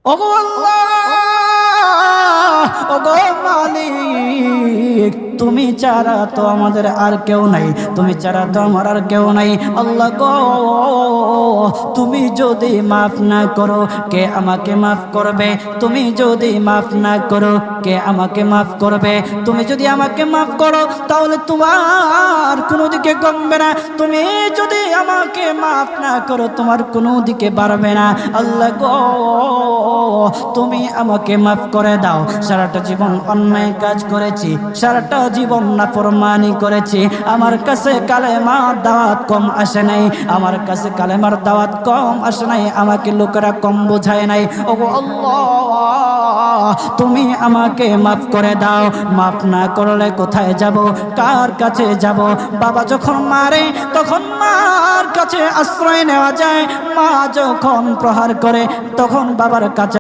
ওগো আল্লাহ, ওগো মালিক, তুমি ছাড়া তো আমাদের আর কেউ নাই, তুমি ছাড়া তো আমার আর কেউ নাই। আল্লাহ গো, তুমি যদি মাফ না করো কে আমাকে মাফ করবে? তুমি যদি মাফ না করো কে আমাকে মাফ করবে? তুমি যদি আমাকে মাফ করো তাহলে তোমার কোনো দিকে কমবে না, তুমি যদি আমাকে মাফ না করো তোমার কোনো দিকে বাড়বে না। আল্লাহ গো, তুমি আমাকে মাফ করে দাও। সারাটা জীবন অন্যায় কাজ করেছি, সারাটা জীবন নাফরমানি করেছি, আমার কাছে কালেমার দাওয়াত কম আসে নাই, আমার কাছে কালেমার দাওয়াত কম আসে নাই, আমাকে লোকেরা কম বোঝায় নাই। ওগো আল্লাহ, তুমি আমাকে মাফ করে দাও। মাফ না করলে কোথায় যাব, কার কাছে যাব? বাবা যখন মারে তখন মার কাছে আশ্রয় নেওয়া যায়, মা যখন প্রহার করে তখন বাবার কাছে